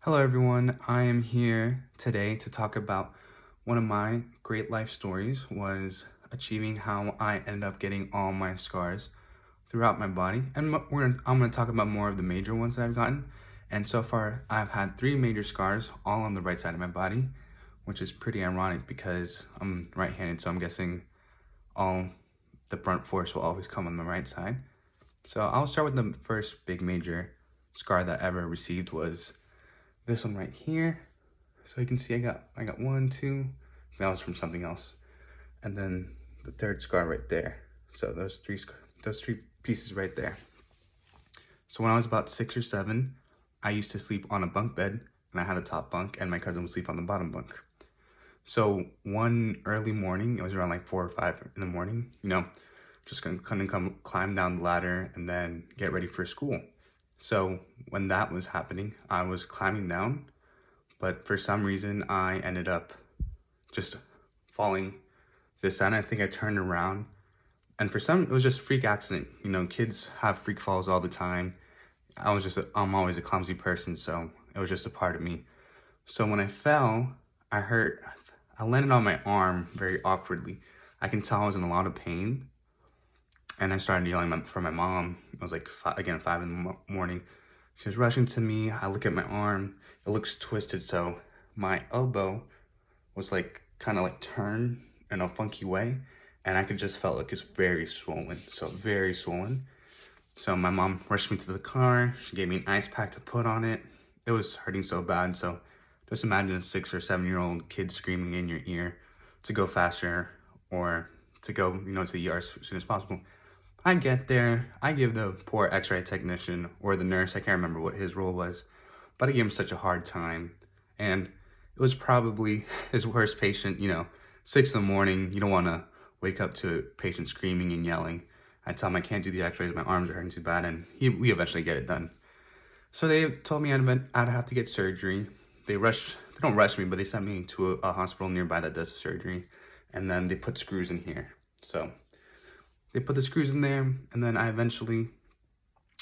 Hello everyone, I am here today to talk about one of my great life stories was achieving how I ended up getting all my scars throughout my body. And I'm going to talk about more of the major ones that I've gotten. And so far, I've had 3 major scars, all on the right side of my body, which is pretty ironic because I'm right-handed, so I'm guessing all the brunt force will always come on the right side. So I'll start with the first big major scar that I ever received was this one right here. So you can see I got 1, 2, that was from something else. And then the third scar right there. So those three pieces right there. So when I was about 6 or 7, I used to sleep on a bunk bed, and I had a top bunk, and my cousin would sleep on the bottom bunk. So one early morning, it was around like 4 or 5 in the morning, just gonna come climb down the ladder and then get ready for school. So when that was happening, I was climbing down, but for some reason I ended up just falling this side. I think I turned around, and it was just a freak accident. Kids have freak falls all the time. I'm always a clumsy person, so it was just a part of me. So when I fell, I landed on my arm very awkwardly. I can tell I was in a lot of pain, and I started yelling for my mom. It was like 5 in the morning. She was rushing to me. I look at my arm. It looks twisted, so my elbow was like kind of like turned in a funky way, and I could just felt like it's very swollen, so very swollen. So my mom rushed me to the car. She gave me an ice pack to put on it. It was hurting so bad. So just imagine a 6 or 7-year-old kid screaming in your ear to go faster or to go, to the ER as soon as possible. I get there, I give the poor x-ray technician or the nurse, I can't remember what his role was, but I gave him such a hard time. And it was probably his worst patient, 6 in the morning, you don't want to wake up to a patient screaming and yelling. I tell him I can't do the x-rays, my arms are hurting too bad, and we eventually get it done. So they told me I'd have to get surgery. They don't rush me, but they sent me to a hospital nearby that does the surgery, and then they put screws in here. So they put the screws in there, and then I eventually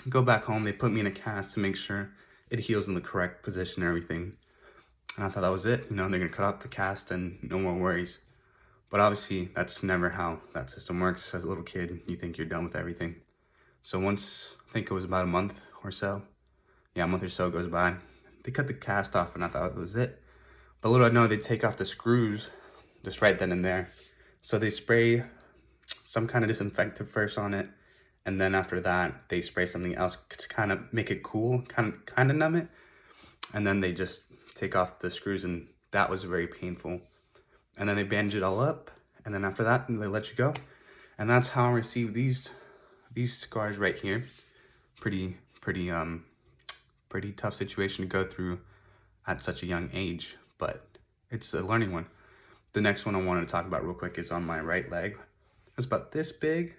go back home. They put me in a cast to make sure it heals in the correct position and everything. And I thought that was it. They're going to cut out the cast and no more worries. But obviously, that's never how that system works. As a little kid, you think you're done with everything. So once, I think it was about a month or so. Yeah, a month or so goes by. They cut the cast off, and I thought it was it. But little I know, they take off the screws just right then and there. So they spray some kind of disinfectant first on it, and then after that they spray something else to kind of make it cool, kind of numb it, and then they just take off the screws, and that was very painful. And then they bandage it all up, and then after that they let you go. And that's how I received these scars right here. Pretty tough situation to go through at such a young age, but it's a learning one. The next one I wanted to talk about real quick is on my right leg. It's about this big,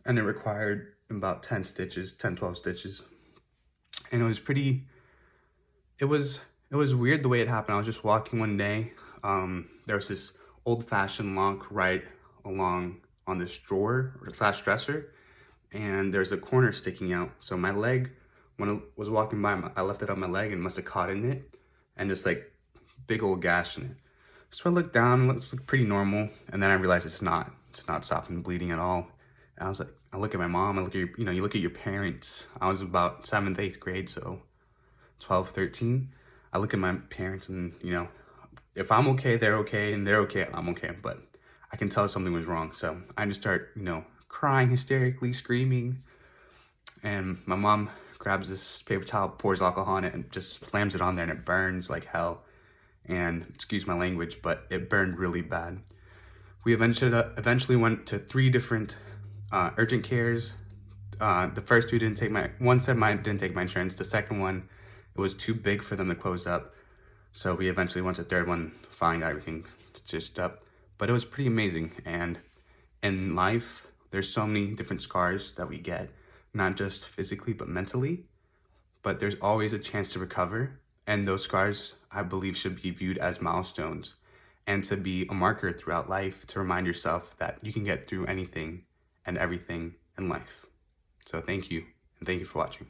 and it required about 10, 12 stitches. And it was weird the way it happened. I was just walking one day. There was this old-fashioned lock right along on this drawer / dresser, and there's a corner sticking out. So my leg, when I was walking by, I lifted up my leg and must have caught in it, and just like big old gash in it. So I looked down, it looks pretty normal, and then I realized it's not stopping the bleeding at all. And I was like, I look at my mom, I look at you look at your parents. I was about 7th, 8th grade, so 12, 13. I look at my parents, and if I'm okay, they're okay, and they're okay, I'm okay. But I can tell something was wrong. So I just start, crying hysterically, screaming. And my mom grabs this paper towel, pours alcohol on it, and just slams it on there, and it burns like hell. And excuse my language, but it burned really bad. We eventually went to 3 different urgent cares. The first 2 didn't take one said mine didn't take my insurance. The second one, it was too big for them to close up. So we eventually went to the 3rd one, finally got everything stitched up. But it was pretty amazing. And in life, there's so many different scars that we get, not just physically, but mentally. But there's always a chance to recover. And those scars, I believe, should be viewed as milestones and to be a marker throughout life to remind yourself that you can get through anything and everything in life. So thank you, and thank you for watching.